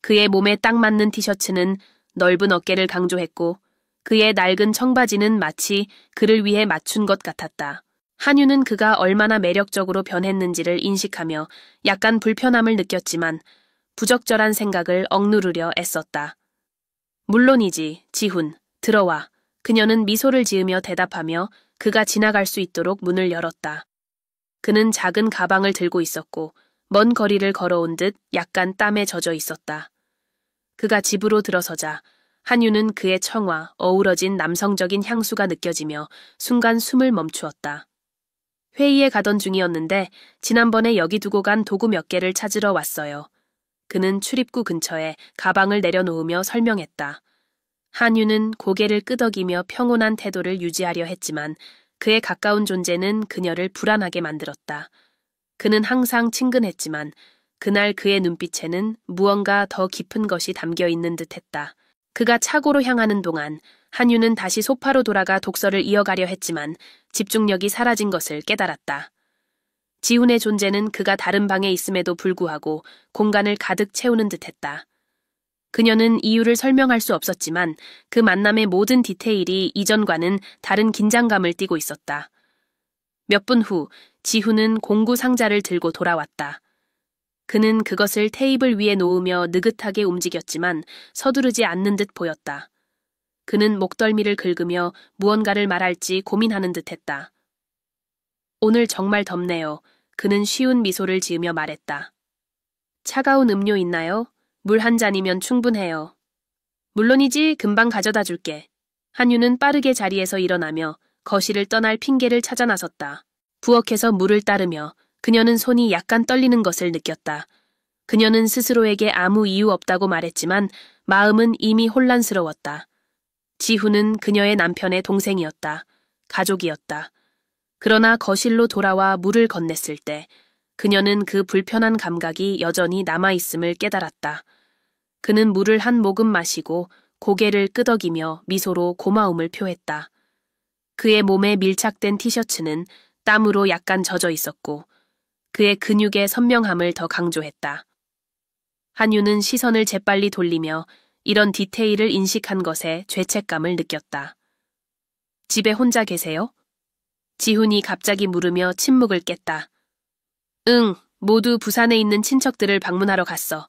그의 몸에 딱 맞는 티셔츠는 넓은 어깨를 강조했고 그의 낡은 청바지는 마치 그를 위해 맞춘 것 같았다. 한유는 그가 얼마나 매력적으로 변했는지를 인식하며 약간 불편함을 느꼈지만 부적절한 생각을 억누르려 애썼다. 물론이지, 지훈, 들어와. 그녀는 미소를 지으며 대답하며 그가 지나갈 수 있도록 문을 열었다. 그는 작은 가방을 들고 있었고 먼 거리를 걸어온 듯 약간 땀에 젖어 있었다. 그가 집으로 들어서자 한유는 그의 청아, 어우러진 남성적인 향수가 느껴지며 순간 숨을 멈추었다. 회의에 가던 중이었는데 지난번에 여기 두고 간 도구 몇 개를 찾으러 왔어요. 그는 출입구 근처에 가방을 내려놓으며 설명했다. 한유는 고개를 끄덕이며 평온한 태도를 유지하려 했지만 그의 가까운 존재는 그녀를 불안하게 만들었다. 그는 항상 친근했지만 그날 그의 눈빛에는 무언가 더 깊은 것이 담겨 있는 듯했다. 그가 차고로 향하는 동안 한유는 다시 소파로 돌아가 독서를 이어가려 했지만 집중력이 사라진 것을 깨달았다. 지훈의 존재는 그가 다른 방에 있음에도 불구하고 공간을 가득 채우는 듯했다. 그녀는 이유를 설명할 수 없었지만 그 만남의 모든 디테일이 이전과는 다른 긴장감을 띠고 있었다. 몇 분 후 지훈은 공구 상자를 들고 돌아왔다. 그는 그것을 테이블 위에 놓으며 느긋하게 움직였지만 서두르지 않는 듯 보였다. 그는 목덜미를 긁으며 무언가를 말할지 고민하는 듯했다. 오늘 정말 덥네요. 그는 쉬운 미소를 지으며 말했다. 차가운 음료 있나요? 물 한 잔이면 충분해요. 물론이지, 금방 가져다 줄게. 한유는 빠르게 자리에서 일어나며 거실을 떠날 핑계를 찾아 나섰다. 부엌에서 물을 따르며 그녀는 손이 약간 떨리는 것을 느꼈다. 그녀는 스스로에게 아무 이유 없다고 말했지만 마음은 이미 혼란스러웠다. 지훈은 그녀의 남편의 동생이었다. 가족이었다. 그러나 거실로 돌아와 물을 건넸을 때 그녀는 그 불편한 감각이 여전히 남아있음을 깨달았다. 그는 물을 한 모금 마시고 고개를 끄덕이며 미소로 고마움을 표했다. 그의 몸에 밀착된 티셔츠는 땀으로 약간 젖어 있었고 그의 근육의 선명함을 더 강조했다. 한유는 시선을 재빨리 돌리며 이런 디테일을 인식한 것에 죄책감을 느꼈다. 집에 혼자 계세요? 지훈이 갑자기 물으며 침묵을 깼다. 응, 모두 부산에 있는 친척들을 방문하러 갔어.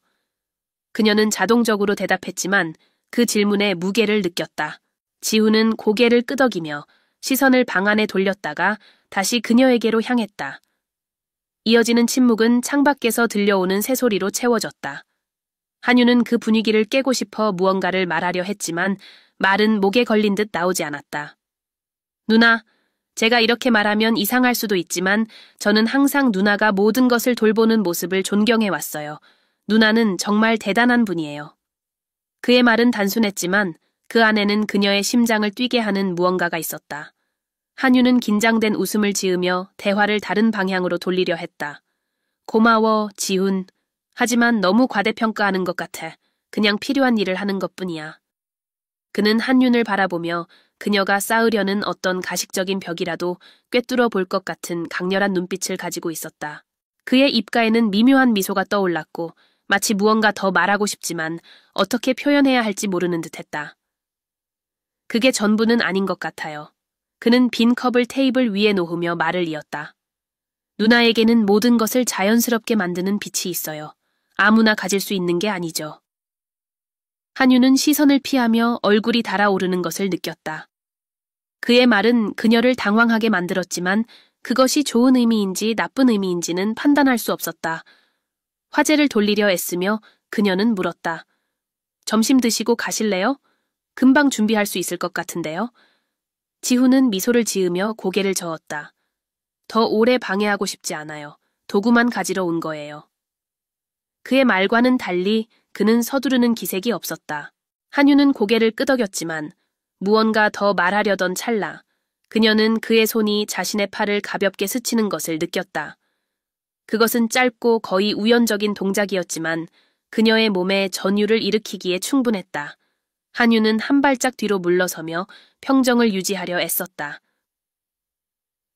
그녀는 자동적으로 대답했지만 그 질문에 무게를 느꼈다. 지훈은 고개를 끄덕이며 시선을 방 안에 돌렸다가 다시 그녀에게로 향했다. 이어지는 침묵은 창밖에서 들려오는 새소리로 채워졌다. 한유는 그 분위기를 깨고 싶어 무언가를 말하려 했지만 말은 목에 걸린 듯 나오지 않았다. 누나, 제가 이렇게 말하면 이상할 수도 있지만 저는 항상 누나가 모든 것을 돌보는 모습을 존경해왔어요. 누나는 정말 대단한 분이에요. 그의 말은 단순했지만 그 안에는 그녀의 심장을 뛰게 하는 무언가가 있었다. 한유는 긴장된 웃음을 지으며 대화를 다른 방향으로 돌리려 했다. 고마워, 지훈. 하지만 너무 과대평가하는 것 같아. 그냥 필요한 일을 하는 것뿐이야. 그는 한윤을 바라보며 그녀가 쌓으려는 어떤 가식적인 벽이라도 꿰뚫어 볼 것 같은 강렬한 눈빛을 가지고 있었다. 그의 입가에는 미묘한 미소가 떠올랐고 마치 무언가 더 말하고 싶지만 어떻게 표현해야 할지 모르는 듯했다. 그게 전부는 아닌 것 같아요. 그는 빈 컵을 테이블 위에 놓으며 말을 이었다. 누나에게는 모든 것을 자연스럽게 만드는 빛이 있어요. 아무나 가질 수 있는 게 아니죠. 한유는 시선을 피하며 얼굴이 달아오르는 것을 느꼈다. 그의 말은 그녀를 당황하게 만들었지만 그것이 좋은 의미인지 나쁜 의미인지는 판단할 수 없었다. 화제를 돌리려 애쓰며 그녀는 물었다. 점심 드시고 가실래요? 금방 준비할 수 있을 것 같은데요. 지훈은 미소를 지으며 고개를 저었다. 더 오래 방해하고 싶지 않아요. 도구만 가지러 온 거예요. 그의 말과는 달리 그는 서두르는 기색이 없었다. 한유는 고개를 끄덕였지만 무언가 더 말하려던 찰나 그녀는 그의 손이 자신의 팔을 가볍게 스치는 것을 느꼈다. 그것은 짧고 거의 우연적인 동작이었지만 그녀의 몸에 전율을 일으키기에 충분했다. 한유는 한 발짝 뒤로 물러서며 평정을 유지하려 애썼다.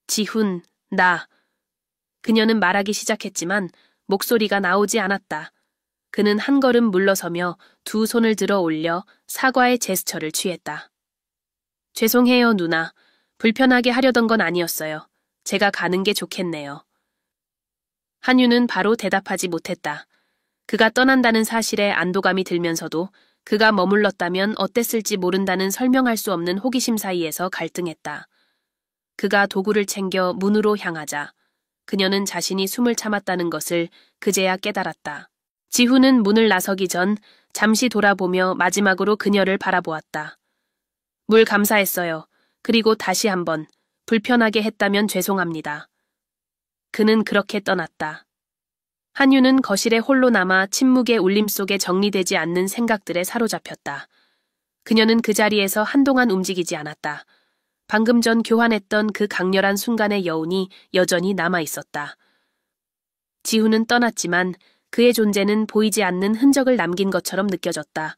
지훈, 나. 그녀는 말하기 시작했지만 목소리가 나오지 않았다. 그는 한 걸음 물러서며 두 손을 들어 올려 사과의 제스처를 취했다. 죄송해요, 누나. 불편하게 하려던 건 아니었어요. 제가 가는 게 좋겠네요. 한유는 바로 대답하지 못했다. 그가 떠난다는 사실에 안도감이 들면서도 그가 머물렀다면 어땠을지 모른다는 설명할 수 없는 호기심 사이에서 갈등했다. 그가 도구를 챙겨 문으로 향하자 그녀는 자신이 숨을 참았다는 것을 그제야 깨달았다. 지훈은 문을 나서기 전 잠시 돌아보며 마지막으로 그녀를 바라보았다. 물 감사했어요. 그리고 다시 한번 불편하게 했다면 죄송합니다. 그는 그렇게 떠났다. 한유는 거실에 홀로 남아 침묵의 울림 속에 정리되지 않는 생각들에 사로잡혔다. 그녀는 그 자리에서 한동안 움직이지 않았다. 방금 전 교환했던 그 강렬한 순간의 여운이 여전히 남아있었다. 지훈은 떠났지만 그의 존재는 보이지 않는 흔적을 남긴 것처럼 느껴졌다.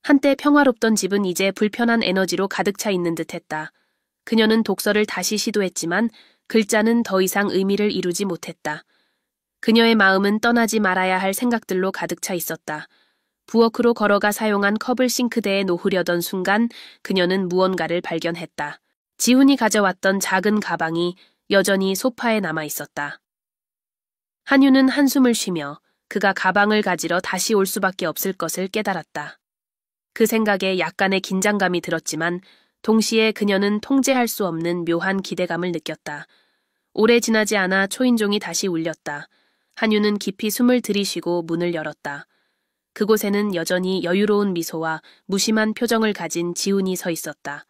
한때 평화롭던 집은 이제 불편한 에너지로 가득 차 있는 듯했다. 그녀는 독서를 다시 시도했지만 글자는 더 이상 의미를 이루지 못했다. 그녀의 마음은 떠나지 말아야 할 생각들로 가득 차 있었다. 부엌으로 걸어가 사용한 컵을 싱크대에 놓으려던 순간 그녀는 무언가를 발견했다. 지훈이 가져왔던 작은 가방이 여전히 소파에 남아 있었다. 한유는 한숨을 쉬며 그가 가방을 가지러 다시 올 수밖에 없을 것을 깨달았다. 그 생각에 약간의 긴장감이 들었지만 동시에 그녀는 통제할 수 없는 묘한 기대감을 느꼈다. 오래 지나지 않아 초인종이 다시 울렸다. 한유는 깊이 숨을 들이쉬고 문을 열었다. 그곳에는 여전히 여유로운 미소와 무심한 표정을 가진 지훈이 서 있었다.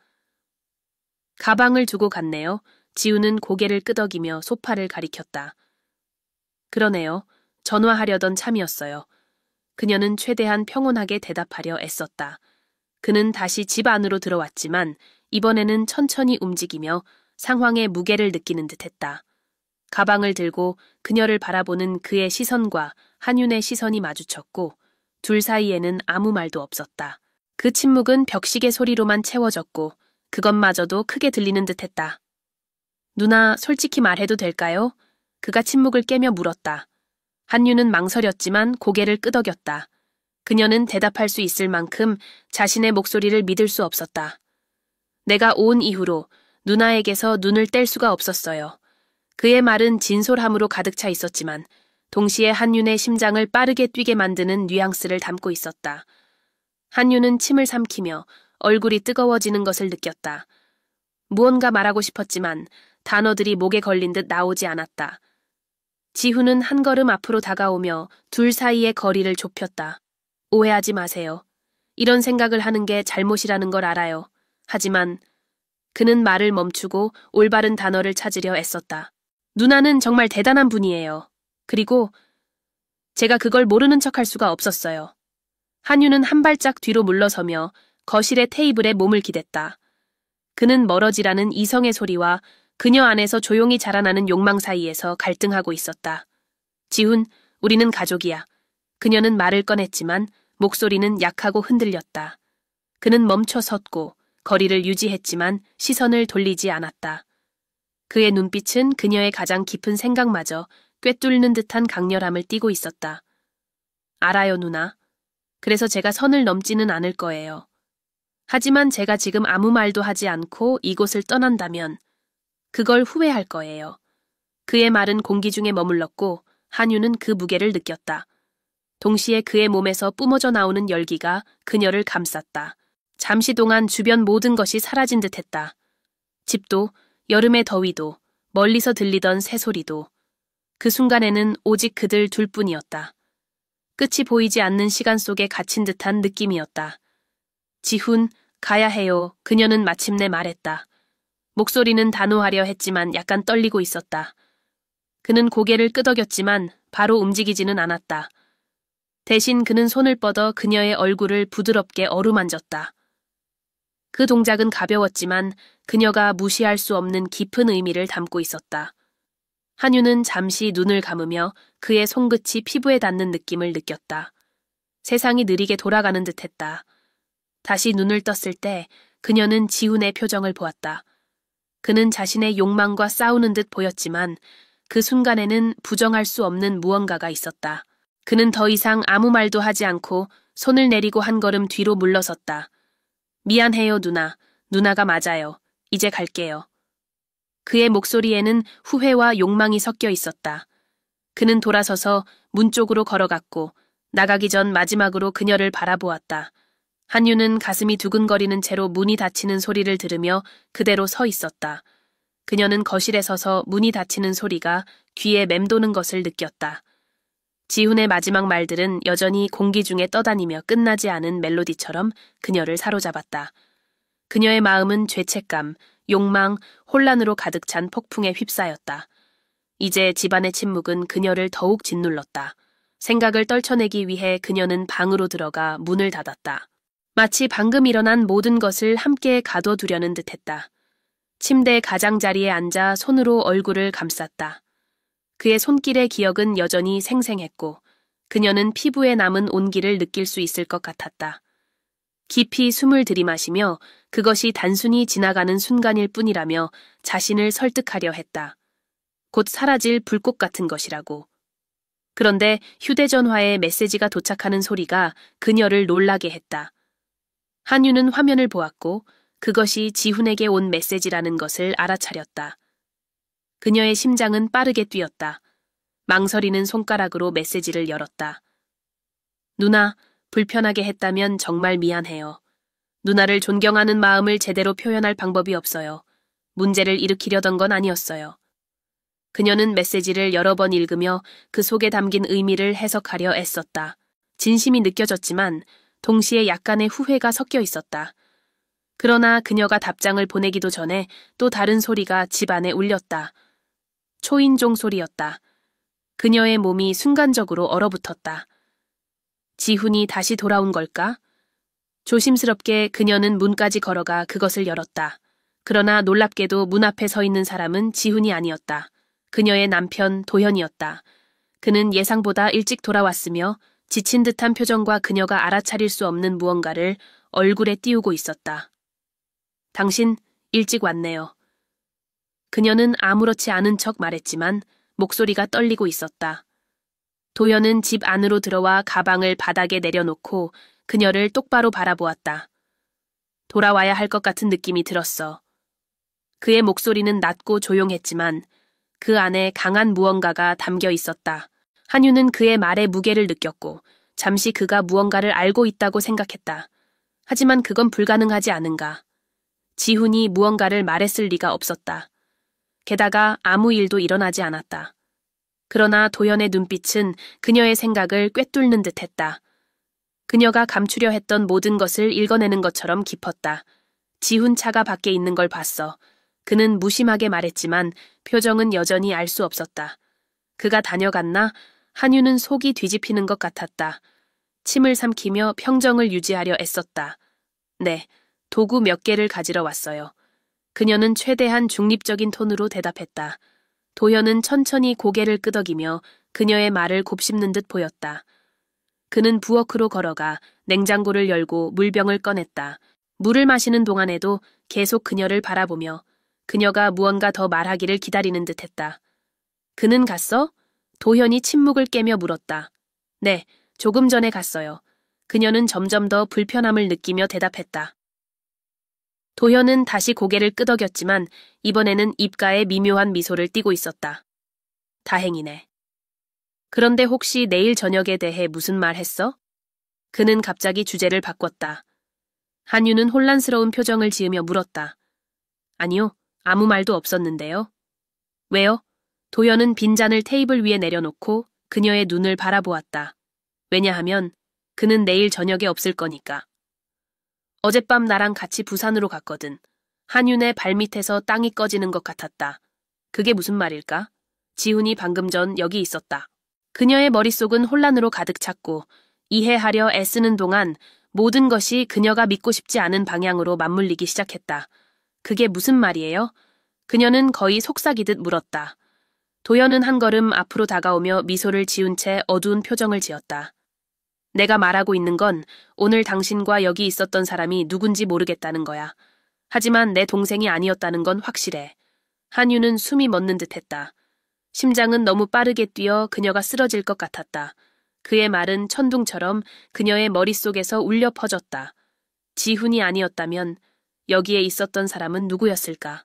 가방을 두고 갔네요. 지훈은 고개를 끄덕이며 소파를 가리켰다. 그러네요. 전화하려던 참이었어요. 그녀는 최대한 평온하게 대답하려 애썼다. 그는 다시 집 안으로 들어왔지만 이번에는 천천히 움직이며 상황의 무게를 느끼는 듯했다. 가방을 들고 그녀를 바라보는 그의 시선과 한윤의 시선이 마주쳤고 둘 사이에는 아무 말도 없었다. 그 침묵은 벽시계 소리로만 채워졌고 그것마저도 크게 들리는 듯했다. 누나, 솔직히 말해도 될까요? 그가 침묵을 깨며 물었다. 한유는 망설였지만 고개를 끄덕였다. 그녀는 대답할 수 있을 만큼 자신의 목소리를 믿을 수 없었다. 내가 온 이후로 누나에게서 눈을 뗄 수가 없었어요. 그의 말은 진솔함으로 가득 차 있었지만 동시에 한윤의 심장을 빠르게 뛰게 만드는 뉘앙스를 담고 있었다. 한윤은 침을 삼키며 얼굴이 뜨거워지는 것을 느꼈다. 무언가 말하고 싶었지만 단어들이 목에 걸린 듯 나오지 않았다. 지훈은 한 걸음 앞으로 다가오며 둘 사이의 거리를 좁혔다. 오해하지 마세요. 이런 생각을 하는 게 잘못이라는 걸 알아요. 하지만 그는 말을 멈추고 올바른 단어를 찾으려 애썼다. 누나는 정말 대단한 분이에요. 그리고 제가 그걸 모르는 척할 수가 없었어요. 한유는 한 발짝 뒤로 물러서며 거실의 테이블에 몸을 기댔다. 그는 멀어지라는 이성의 소리와 그녀 안에서 조용히 자라나는 욕망 사이에서 갈등하고 있었다. 지훈, 우리는 가족이야. 그녀는 말을 꺼냈지만 목소리는 약하고 흔들렸다. 그는 멈춰 섰고 거리를 유지했지만 시선을 돌리지 않았다. 그의 눈빛은 그녀의 가장 깊은 생각마저 꿰뚫는 듯한 강렬함을 띠고 있었다. 알아요, 누나. 그래서 제가 선을 넘지는 않을 거예요. 하지만 제가 지금 아무 말도 하지 않고 이곳을 떠난다면 그걸 후회할 거예요. 그의 말은 공기 중에 머물렀고 한유는 그 무게를 느꼈다. 동시에 그의 몸에서 뿜어져 나오는 열기가 그녀를 감쌌다. 잠시 동안 주변 모든 것이 사라진 듯했다. 집도, 여름의 더위도, 멀리서 들리던 새소리도. 그 순간에는 오직 그들 둘뿐이었다. 끝이 보이지 않는 시간 속에 갇힌 듯한 느낌이었다. 지훈, 가야 해요. 그녀는 마침내 말했다. 목소리는 단호하려 했지만 약간 떨리고 있었다. 그는 고개를 끄덕였지만 바로 움직이지는 않았다. 대신 그는 손을 뻗어 그녀의 얼굴을 부드럽게 어루만졌다. 그 동작은 가벼웠지만 그녀가 무시할 수 없는 깊은 의미를 담고 있었다. 한유는 잠시 눈을 감으며 그의 손끝이 피부에 닿는 느낌을 느꼈다. 세상이 느리게 돌아가는 듯했다. 다시 눈을 떴을 때 그녀는 지훈의 표정을 보았다. 그는 자신의 욕망과 싸우는 듯 보였지만 그 순간에는 부정할 수 없는 무언가가 있었다. 그는 더 이상 아무 말도 하지 않고 손을 내리고 한 걸음 뒤로 물러섰다. 미안해요, 누나. 누나가 맞아요. 이제 갈게요. 그의 목소리에는 후회와 욕망이 섞여 있었다. 그는 돌아서서 문 쪽으로 걸어갔고 나가기 전 마지막으로 그녀를 바라보았다. 한유는 가슴이 두근거리는 채로 문이 닫히는 소리를 들으며 그대로 서 있었다. 그녀는 거실에 서서 문이 닫히는 소리가 귀에 맴도는 것을 느꼈다. 지훈의 마지막 말들은 여전히 공기 중에 떠다니며 끝나지 않은 멜로디처럼 그녀를 사로잡았다. 그녀의 마음은 죄책감, 욕망, 혼란으로 가득 찬 폭풍에 휩싸였다. 이제 집안의 침묵은 그녀를 더욱 짓눌렀다. 생각을 떨쳐내기 위해 그녀는 방으로 들어가 문을 닫았다. 마치 방금 일어난 모든 것을 함께 가둬두려는 듯했다. 침대 가장자리에 앉아 손으로 얼굴을 감쌌다. 그의 손길의 기억은 여전히 생생했고 그녀는 피부에 남은 온기를 느낄 수 있을 것 같았다. 깊이 숨을 들이마시며 그것이 단순히 지나가는 순간일 뿐이라며 자신을 설득하려 했다. 곧 사라질 불꽃 같은 것이라고. 그런데 휴대전화에 메시지가 도착하는 소리가 그녀를 놀라게 했다. 한유는 화면을 보았고 그것이 지훈에게 온 메시지라는 것을 알아차렸다. 그녀의 심장은 빠르게 뛰었다. 망설이는 손가락으로 메시지를 열었다. 누나, 불편하게 했다면 정말 미안해요. 누나를 존경하는 마음을 제대로 표현할 방법이 없어요. 문제를 일으키려던 건 아니었어요. 그녀는 메시지를 여러 번 읽으며 그 속에 담긴 의미를 해석하려 애썼다. 진심이 느껴졌지만 동시에 약간의 후회가 섞여 있었다. 그러나 그녀가 답장을 보내기도 전에 또 다른 소리가 집 안에 울렸다. 초인종 소리였다. 그녀의 몸이 순간적으로 얼어붙었다. 지훈이 다시 돌아온 걸까? 조심스럽게 그녀는 문까지 걸어가 그것을 열었다. 그러나 놀랍게도 문 앞에 서 있는 사람은 지훈이 아니었다. 그녀의 남편 도현이었다. 그는 예상보다 일찍 돌아왔으며 지친 듯한 표정과 그녀가 알아차릴 수 없는 무언가를 얼굴에 띄우고 있었다. 당신 일찍 왔네요. 그녀는 아무렇지 않은 척 말했지만 목소리가 떨리고 있었다. 도현은 집 안으로 들어와 가방을 바닥에 내려놓고 그녀를 똑바로 바라보았다. 돌아와야 할 것 같은 느낌이 들었어. 그의 목소리는 낮고 조용했지만 그 안에 강한 무언가가 담겨 있었다. 한유는 그의 말에 무게를 느꼈고 잠시 그가 무언가를 알고 있다고 생각했다. 하지만 그건 불가능하지 않은가. 지훈이 무언가를 말했을 리가 없었다. 게다가 아무 일도 일어나지 않았다. 그러나 도현의 눈빛은 그녀의 생각을 꿰뚫는 듯했다. 그녀가 감추려 했던 모든 것을 읽어내는 것처럼 깊었다. 지훈 차가 밖에 있는 걸 봤어. 그는 무심하게 말했지만 표정은 여전히 알 수 없었다. 그가 다녀갔나? 한유는 속이 뒤집히는 것 같았다. 침을 삼키며 평정을 유지하려 애썼다. 네, 도구 몇 개를 가지러 왔어요. 그녀는 최대한 중립적인 톤으로 대답했다. 도현은 천천히 고개를 끄덕이며 그녀의 말을 곱씹는 듯 보였다. 그는 부엌으로 걸어가 냉장고를 열고 물병을 꺼냈다. 물을 마시는 동안에도 계속 그녀를 바라보며 그녀가 무언가 더 말하기를 기다리는 듯했다. 그는 갔어? 도현이 침묵을 깨며 물었다. 네, 조금 전에 갔어요. 그녀는 점점 더 불편함을 느끼며 대답했다. 도현은 다시 고개를 끄덕였지만 이번에는 입가에 미묘한 미소를 띠고 있었다. 다행이네. 그런데 혹시 내일 저녁에 대해 무슨 말 했어? 그는 갑자기 주제를 바꿨다. 한유는 혼란스러운 표정을 지으며 물었다. 아니요, 아무 말도 없었는데요. 왜요? 도현은 빈잔을 테이블 위에 내려놓고 그녀의 눈을 바라보았다. 왜냐하면 그는 내일 저녁에 없을 거니까. 어젯밤 나랑 같이 부산으로 갔거든. 한윤의 발밑에서 땅이 꺼지는 것 같았다. 그게 무슨 말일까? 지훈이 방금 전 여기 있었다. 그녀의 머릿속은 혼란으로 가득 찼고 이해하려 애쓰는 동안 모든 것이 그녀가 믿고 싶지 않은 방향으로 맞물리기 시작했다. 그게 무슨 말이에요? 그녀는 거의 속삭이듯 물었다. 도현은 한 걸음 앞으로 다가오며 미소를 지운 채 어두운 표정을 지었다. 내가 말하고 있는 건 오늘 당신과 여기 있었던 사람이 누군지 모르겠다는 거야. 하지만 내 동생이 아니었다는 건 확실해. 한유는 숨이 멎는 듯했다. 심장은 너무 빠르게 뛰어 그녀가 쓰러질 것 같았다. 그의 말은 천둥처럼 그녀의 머릿속에서 울려 퍼졌다. 지훈이 아니었다면 여기에 있었던 사람은 누구였을까?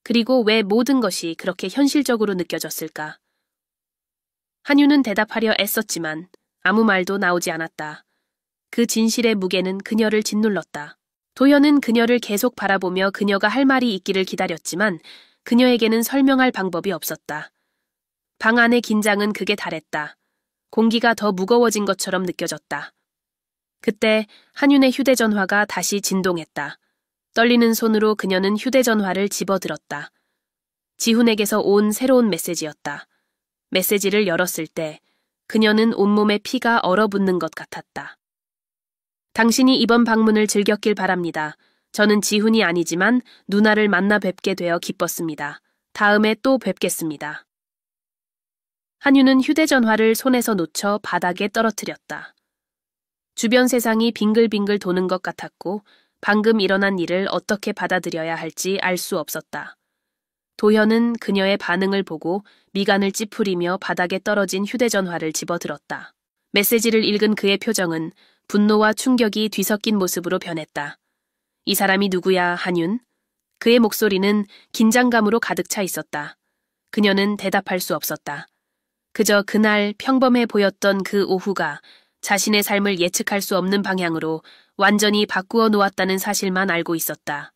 그리고 왜 모든 것이 그렇게 현실적으로 느껴졌을까? 한유는 대답하려 애썼지만 아무 말도 나오지 않았다. 그 진실의 무게는 그녀를 짓눌렀다. 도현은 그녀를 계속 바라보며 그녀가 할 말이 있기를 기다렸지만 그녀에게는 설명할 방법이 없었다. 방 안의 긴장은 극에 달했다. 공기가 더 무거워진 것처럼 느껴졌다. 그때 한윤의 휴대전화가 다시 진동했다. 떨리는 손으로 그녀는 휴대전화를 집어들었다. 지훈에게서 온 새로운 메시지였다. 메시지를 열었을 때 그녀는 온몸에 피가 얼어붙는 것 같았다. 당신이 이번 방문을 즐겼길 바랍니다. 저는 지훈이 아니지만 누나를 만나 뵙게 되어 기뻤습니다. 다음에 또 뵙겠습니다. 한유는 휴대전화를 손에서 놓쳐 바닥에 떨어뜨렸다. 주변 세상이 빙글빙글 도는 것 같았고 방금 일어난 일을 어떻게 받아들여야 할지 알 수 없었다. 도현은 그녀의 반응을 보고 미간을 찌푸리며 바닥에 떨어진 휴대전화를 집어들었다. 메시지를 읽은 그의 표정은 분노와 충격이 뒤섞인 모습으로 변했다. 이 사람이 누구야, 한윤? 그의 목소리는 긴장감으로 가득 차 있었다. 그녀는 대답할 수 없었다. 그저 그날 평범해 보였던 그 오후가 자신의 삶을 예측할 수 없는 방향으로 완전히 바꾸어 놓았다는 사실만 알고 있었다.